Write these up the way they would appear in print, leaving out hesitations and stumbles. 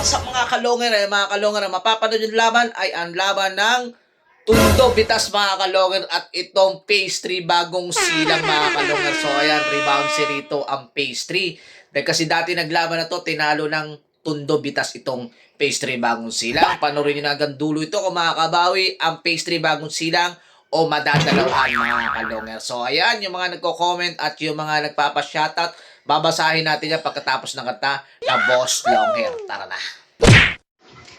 What's up mga kalongero, mapapanood yung laban ay ang laban ng Tundo Bitas mga kalongero at itong pastry bagong silang mga kalongero. So ayan, rebound si Rito ang pastry. Dahil kasi dati naglaban na to, tinalo ng Tundo Bitas itong pastry bagong silang. Panoorin nyo na hanggang dulo ito kung makakabawi ang pastry bagong silang o madadalawan mga kalongero. So ayan, yung mga nagko-comment at yung mga nagpapa-shoutout, babasahin natin yan pagkatapos ng kanta na Boss Longhair. Tara na.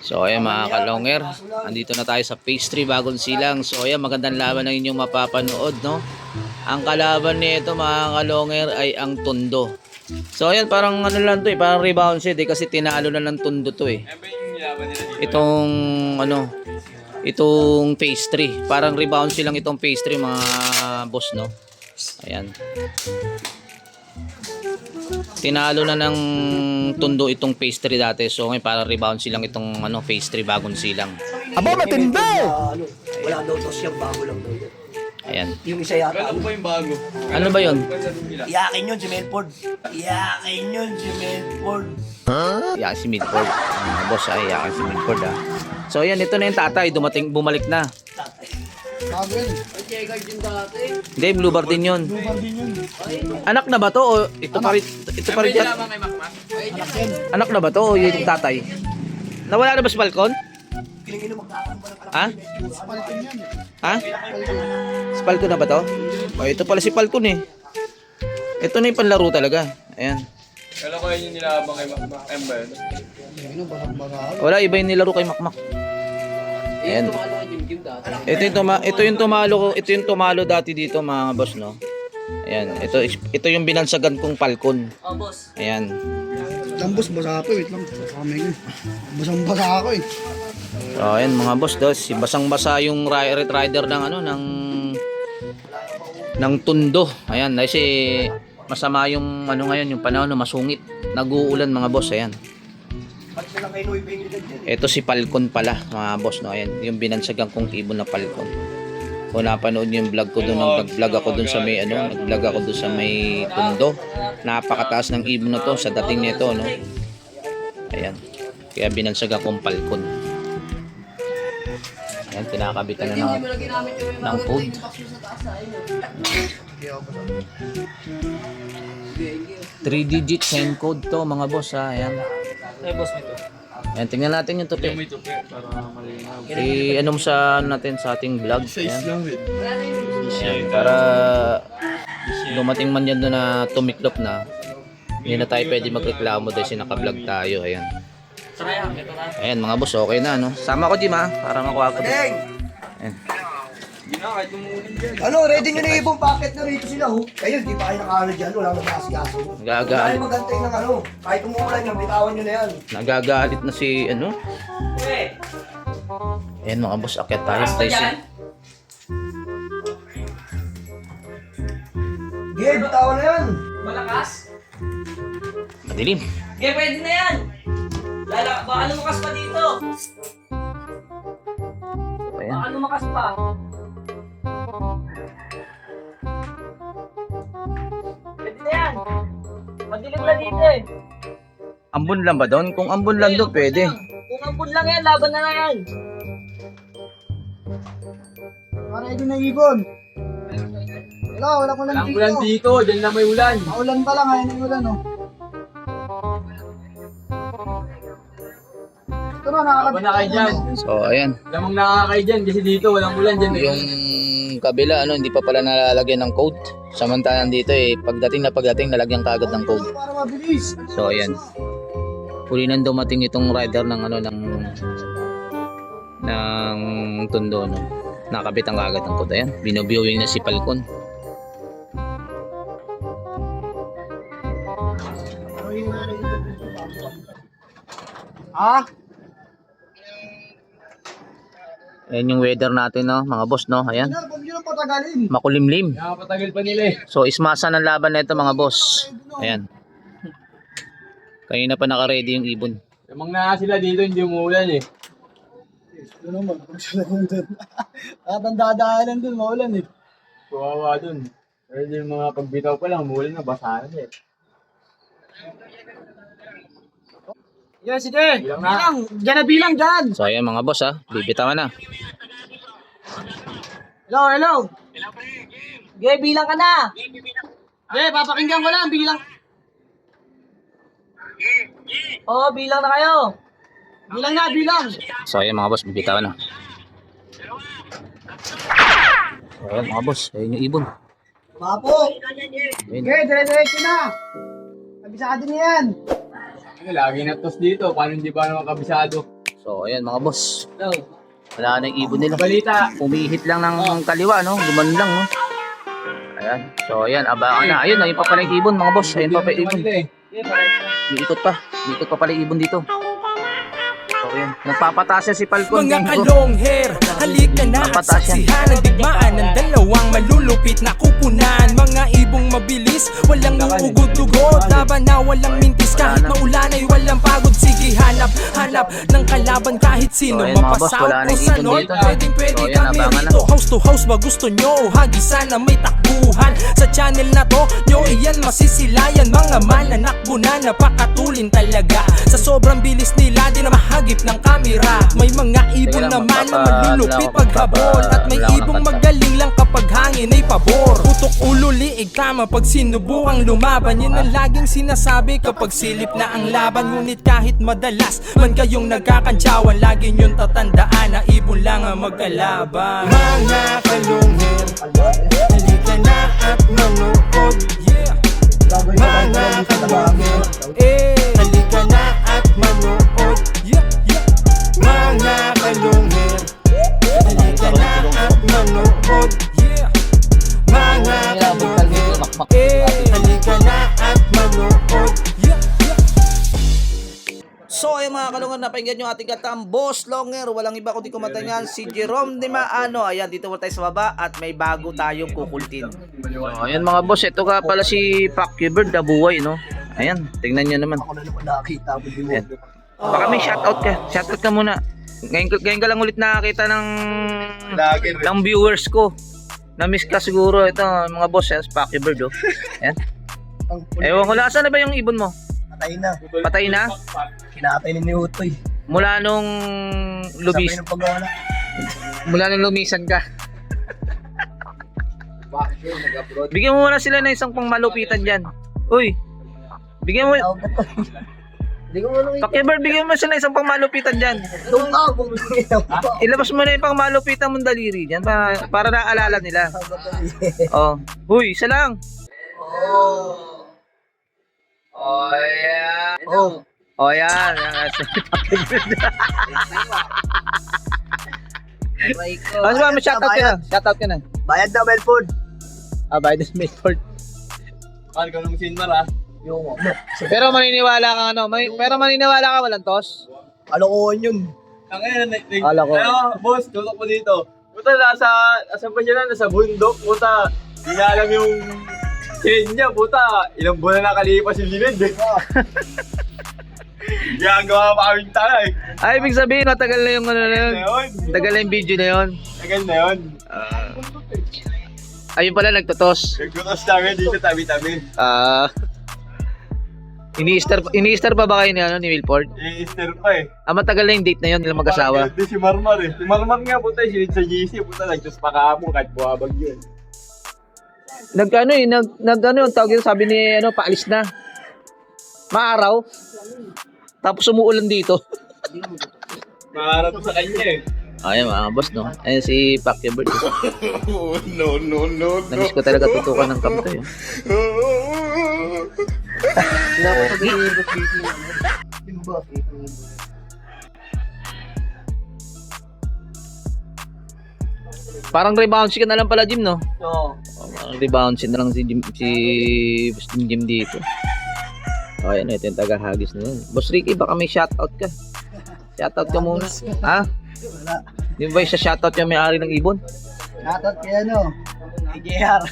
So ayan mga kalonger, andito na tayo sa pastry bagong silang. So ayan, magandang laban ang inyong mapapanood, no? Ang kalaban nito mga kalonger ay ang Tundo. So ayan, parang ano lang to eh, parang rebound shit eh, kasi tinalo na ng Tundo to eh. Itong ano, itong pastry, parang rebound silang itong pastry mga boss, no? Ayan. Tinalo na ng Tundo itong pastry dati. So ngayon para rebound silang itong ano, pastry bagong silang. Aba, matindi! Wala daw to siyang bago lang daw yun. Ayan. Yung isa yata. Ano ba yung bago? Ano ba yun? Iyakin yun si Melford. Iyakin yun si Melford. Iyakin si Midford. Boss ay iyakin si Midford ah. So ayan, ito na yung tatay. Bumalik na. Bago yun. Hindi, blue bar din yun. Anak na ba to? O ito pa rin? Ito pa rin. Anak na ba to? O yung tatay? Nawala na ba sa balkon? Ha? Ha? Si Falcon na ba to? O ito pala si Falcon eh. Ito na yung panlaro talaga. Ayan. Kala ko yun yung nilabang kay Ember. Wala, iba yung nilaro kay Makmak. Ayan. Ito yung tumalo dati dito mga boss, no. Ayan, ito yung binansagan kong Falcon. Oh, boss. Ayan. Lambos, basa ako. Wait lang. Kamay ko. Basang-basa ako eh. So, ayan mga boss, si basang-basa yung rider ng ano ng Tundo. Ayan, kasi masama yung ano ngayon, yung panahon, no, masungit. Nag-uulan mga boss, ayan. Ito si Falcon pala mga boss, no. Ayan, yung binansagan kong ibon na Falcon. Kung napanood niyo yung vlog ko doon, nag-vlog ako doon sa may ano, nag-vlog ako doon sa may Tundo. Napakataas ng ibon na to sa dating nito, no. Ayan. Kaya binansagan kong Falcon. Ayan, kinakabitan na ng food. 3-digit send code to mga boss ha. Ayan. Ay, boss, ito. Ayan, tingnan natin yung tupi. May tupi para malinaw. Ano mo sa natin sa ating vlog. Size Ayan. lang din. Ayan, para dumating man yan doon na tumiklop na, hindi na tayo pwede magreklamo dahil sinaka-vlog tayo. Ayan. Ayan mga boss, okay na no. Sama ko Jim ha, para makuha ko. Deng! Ayan. Hindi na, kahit tumuulin dyan. Ano, ready nyo na yung ibong packet na rito sila, ho? Kayo, di pa kayo nakaano dyan. Wala nang masigaso. Wala Nagagalit, kayo magantay ng ano. Kahit umuulan yan, bitawan nyo na yan. nagagalit na si ano. Ayan mga boss, akyat tayo. Gay, bitawan na yan. Malakas? Madilim. Okay, pwede na yan! Baka lumakas pa dito! Ayan. Baka lumakas pa! Pwede na yan! Madilim na dito eh! Ambon lang ba doon? Kung ambon lang doon, pwede. Kung ampun lang yan, laban na yan! Ready na ibon. Wala ko lang Walang ulan dito, dyan lang may ulan. Maulan pa lang, ayaw ng ulan oh. Ito na, Laban na kayo dyan. So ayan. Lamang nakakay dyan kasi dito walang ulan dyan. Yung kabila ano, hindi pa pala nalalagyan ng code. Samantalang dito eh, pagdating nalagyan ka agad ng code. para mabilis. So ayan. Huli nang dumating itong rider ng ano ng Tundo no. Nakabit ang agad ng code. Ayan, binoviewing na si Falcon. Ah? Ayan yung weather natin no, mga boss no. Ayan. Huwag nyo lang patagalin. Makulimlim. Nakapatagal pa nila eh. So ismasa ng laban na ito mga boss. Ayan. Kanina pa naka-ready yung ibon. Lamang na sila dito, hindi umuulan eh. Ito naman, huwag sila kung doon. At ang dadaanan doon, maulan eh. Kawawa dun. Pero yung mga pagbitaw pa lang, umuulan na, basa na eh. Yeah, sige. Bilang. Diyan na bilang, dyan. So ayan mga boss ha, bibitawan na. Hello, hello. Okay, bilang ka na. Yeah, papakinggan ko lang, bilang. Oo, bilang na kayo. Bilang na, bilang. So ayan mga boss, bibitawan na. So ayan mga boss, ayun yung ibon. Mapo! Ayun. Okay, dire-diretso na. Kabisado niyo yan. Ano, lagi na tos dito. Paano hindi ba naman kabisado? So ayan mga boss, wala na yung ibon nila. Balita. Umihit lang ng kaliwa, no? Guman lang, no? Ayan. So ayan, abangan na. Ayun, ayun pa pala yung ibon mga boss. Ayun pa pala yung ibon. Iikot pa. Iikot pa pala yung ibon dito. So ayan, nagpapataas siya si Falcon. Mga kalong hair, halika na at Napataas yan. saksihan ang digmaan ng dalawang malulupit na kupunan. Mga ibong mabilis, walang uugod-ugod, laban na walang mintis. Kahit maulan ay walang pagod. Sige, hanap ng kalaban kahit sino. So, ayan, mga boss, Mapasawat wala na o yung sa ibon north, dito. pwede So, ayan, kami abangan na. rito. House to house ba gusto nyo? Hagisan na may takbuhan. Sa channel na to, nyo iyan masisilayan. Mga mananakbo na napakatulin talaga. Sa sobrang bilis nila, di na mahagip ng kamera. May mga ibon Sige lang, naman na magpapa- malulupit wala paghabol. At may wala akong ibong kanta. magaling lang kapag hangin ay pabor. Putok ulo, liig tama pag sinubukang lumaban. Yan ang laging sinasabi kapag silip na ang laban. Ngunit kahit madalas man kayong nagkakantsawan, lagi nyong tatandaan na ibon lang ang magkalaban. Mga kalungher, halika na at manood. Yeah. Mga kalungher, halika na at manood. Yeah, yeah. Mga kalungher, halika na at manood. Yeah. Mga kalungher, halika na at manood. Yeah, yeah. So ay mga kalungan, napakinggan nyo ating katang Boss Longer. Walang iba kundi kumatangan si Jerome de Maano. Ayan, dito mo tayo sa baba at may bago tayong kukultin. So, ayan mga boss, ito ka pala si Pacquiao Bird, nabuhay, no? Ayan, tingnan nyo naman. Ako na naman nakakita mo din mo. Ayan. Baka may shoutout ka. Shoutout ka muna. Ngayon ka lang ulit nakakita ng viewers ko. Na-miss ka siguro ito mga boss, si Pacquiao Bird, oh. Ayan. Ewan ko lang, saan na ba yung ibon mo? Patay na. Patay na? Kinatay ni Utoy. Mula nung lubis, Sabay ng paggawa na. mula nung lumisan ka. Bigyan mo muna sila ng isang pang malupitan dyan. Uy, bigyan mo, Hindi ko mo Pacquiao Bird, bigyan mo sila ng isang pang malupitan dyan. Doon ka, bumili Ilabas mo na yung pang malupitan mong daliri dyan para naalala nila. Oh, huy, isa lang. Oh yeah. Oh, Oh, yan. Ano ba, may shoutout ka na. Shoutout ka na. bayad na Melford. Ah, by the Smithford. Paano ka nung sinmar ah? Yung Pero maniniwala ka ano, pero maniniwala ka walang tos? kalokohan yun. Ang Kala ko. boss, tutok po dito. Puta, nasa pa siya na, nasa bundok. Puta, hindi na alam yung chain niya. Puta, ilang buwan na nakalipas yung linid eh. Ginagawa pa kaming tala eh. Ay, ibig sabihin, matagal na yung ano na yun. Ngayon, Tagal na yung video na yun. tagal na yun. Ayun pala, nagtotos. Nagkutos namin dito tabi-tabi. Ini-Easter pa ba kayo ni, ni Wilford? I-Easter pa eh. Matagal na yung date na yun nila mag-asawa. Di si Marmar eh. Si Marmar nga puta, sinid sa GC. Puta, nagtos pa kahapon kahit buhabag yun. Nagkano eh, nagano yung tawag yun, sabi ni ano, paalis na. Maaraw. Tapos umuulan dito. Maharap sa kanya eh. Ayan mga boss, no? Ayan si Pacquiao Bird. No. Namiss ko talaga tutukan ng kamto yun. Parang rebound ka na lang pala, Jim, no? Oo. Parang rebound na lang si Jim, Boss Jim dito. Ayan, ito yung taga-hagis na yun. Boss Ricky, baka may shoutout ka. Shoutout ka muna. Ha? Wala. Di ba yung shoutout yung may-ari ng ibon? Shoutout kay ano, kay JR.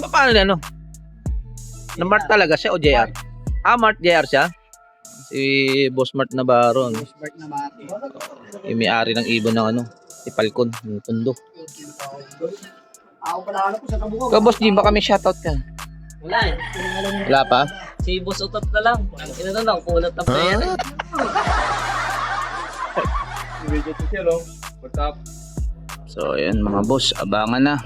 Paano na, no? Na Mart talaga siya o JR? Mart JR siya? Si Boss Mart Navarro, no? Smart na mati. Yung may-ari ng ibon ng ano, si Falcon, yung tundo. Ako pala ano po sa kabukog. Ikaw, Boss Jim, baka may shoutout ka. Wala eh. Wala pa? Si Boss Utot na lang. Ang ina na lang, kunat na player. Video to siya, no? What's up? So, ayan mga boss, abangan na.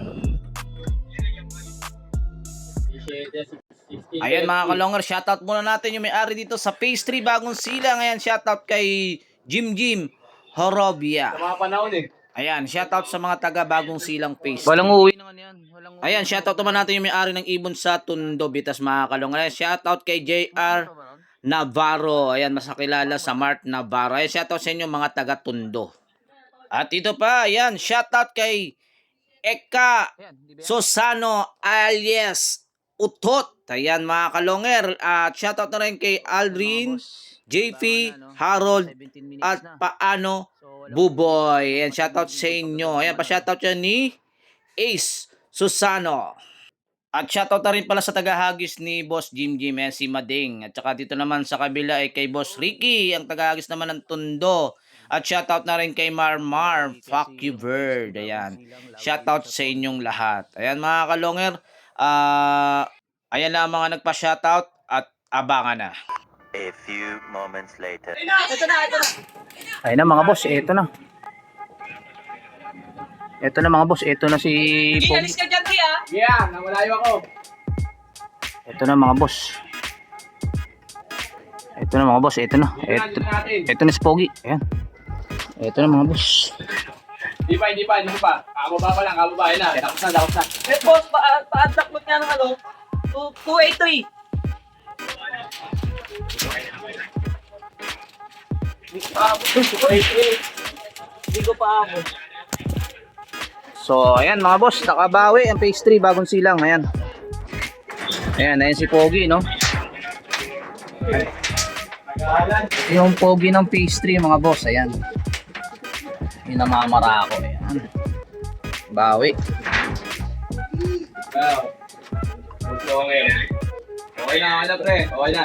Ayan mga kalongers, shoutout muna natin yung may-ari dito sa Phase 3 Bagong Silang. Ayan, shoutout kay Jim Horobia. Sa mga panahon eh. Ayan, shoutout sa mga taga Bagong Silang Phase 3. Walang uuwi naman yan. Ayan, shoutout naman natin yung may-ari ng ibon sa Tondo, Bitas mga kalongers. Ayan, shoutout kay JR Navarro. Ayan, mas nakilala sa Mart Navarro. Ayan, shoutout sa inyo mga taga Tondo. At ito pa, ayan, shoutout kay Eka Susano alias Utot. Ayan mga kalonger. At shoutout na rin kay Aldrin, JP, Harold, at Paano Buboy. Ayan, shoutout sa inyo. Ayan, pa-shoutout yan ni Ace Susano. At shoutout na rin pala sa tagahagis ni Boss Jim, ayan, si Mading. At saka dito naman sa kabila ay kay Boss Ricky, ang tagahagis naman ng Tondo. At shoutout na rin kay Marmar, fuck you bird. Ayan, shoutout sa inyong lahat. Ayan mga kalonger, ayan lang mga nagpa-shoutout at abangan na. A few moments later. Ayun na mga boss, eto na. Eto na mga boss, eto na si Pogi. Alis ka dyan, Tia. Yeah, nawalayo ako. Eto na mga boss. Eto na mga boss, eto na. Eto na si Pogi. Ayan. Eto na mga boss. Hindi pa. Kababa pa lang, kababa. Ayun na, tapos na. Eh, boss, pa-unlock nga ng ano? 283. Hindi ko pa ako. So, ayan mga boss, nakabawi ang Phase 3 Bagong Silang. Ayan. Ayan si Pogi, no? Yung Pogi ng Phase 3 mga boss, ayan. Yung namamara ako, ayan. Bawi. Wow. Gusto ko ngayon. Okay na, pre. Okay na.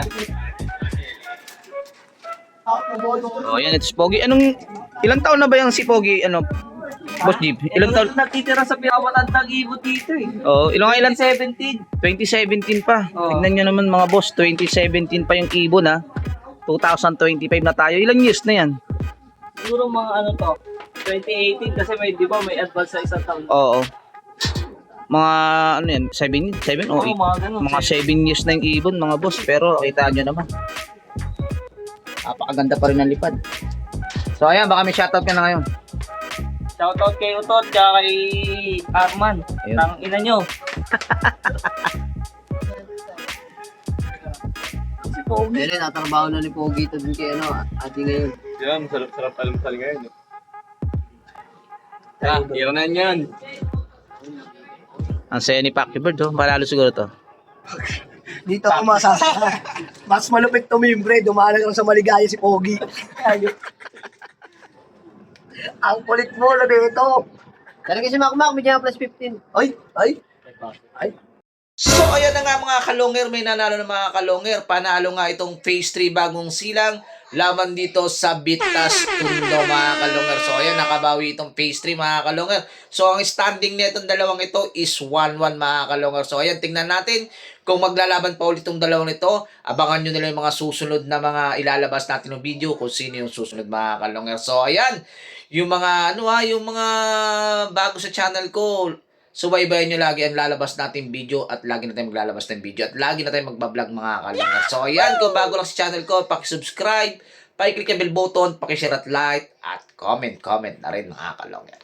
Oh, ayan, ito si Pogi. Ilang taon na ba yung si Pogi, Boss Jeep? Ilang taon? Natitira sa pinakamatandang ibon dito eh. Oh, ilan? 17. 2017 pa. Oh. Tignan nyo naman mga boss, 2017 pa yung ibon ha. 2025 na tayo. Ilang years na yan? Siguro mga ano to, 2018 kasi di ba may advance sa isang taon. Oo. Mga ano yan, 7 o 8? mga ganun. Mga 7 years na yung ibon mga boss. Pero kita nyo naman. Napakaganda pa rin ng lipad. So ayan, baka may shoutout ka na ngayon. Shoutout kay Utot, tsaka kay Arman. Ayun. Tang ina nyo. Si Pogi. Pero natrabaho na ni Pogi ito din kay ate ngayon. Yan, sarap almusal ngayon. No? Hira na yan. Ang saya ni Packy Bird, oh. Malalo siguro to. Dito ako masasaka. Mas malupit tumimbre, dumaan lang sa maligaya si Pogi. Ang kulit mo na dito. Talaga si Makmak, may plus 15. Ay. So ayan na nga mga kalonger, may nanalo ng mga kalonger. Panalo nga itong Phase 3 Bagong Silang laban dito sa Bitas Tondo mga kalonger. So ayan, nakabawi itong Phase 3 mga kalonger. So ang standing nitong dalawang ito is 1-1 mga kalonger. So ayan, tingnan natin kung maglalaban pa ulit itong dalawang ito. Abangan nyo nila yung mga susunod na mga ilalabas natin ng video kung sino yung susunod mga kalonger. So ayan, yung mga yung mga bago sa channel ko, subaybayan nyo lagi ang lalabas natin video at lagi na tayo maglalabas ng video at lagi na tayo magbablog mga kalangers. So ayan, kung bago lang sa channel ko, pakisubscribe, pakiclick ang bell button, pakishare at like at comment na rin mga kalangers.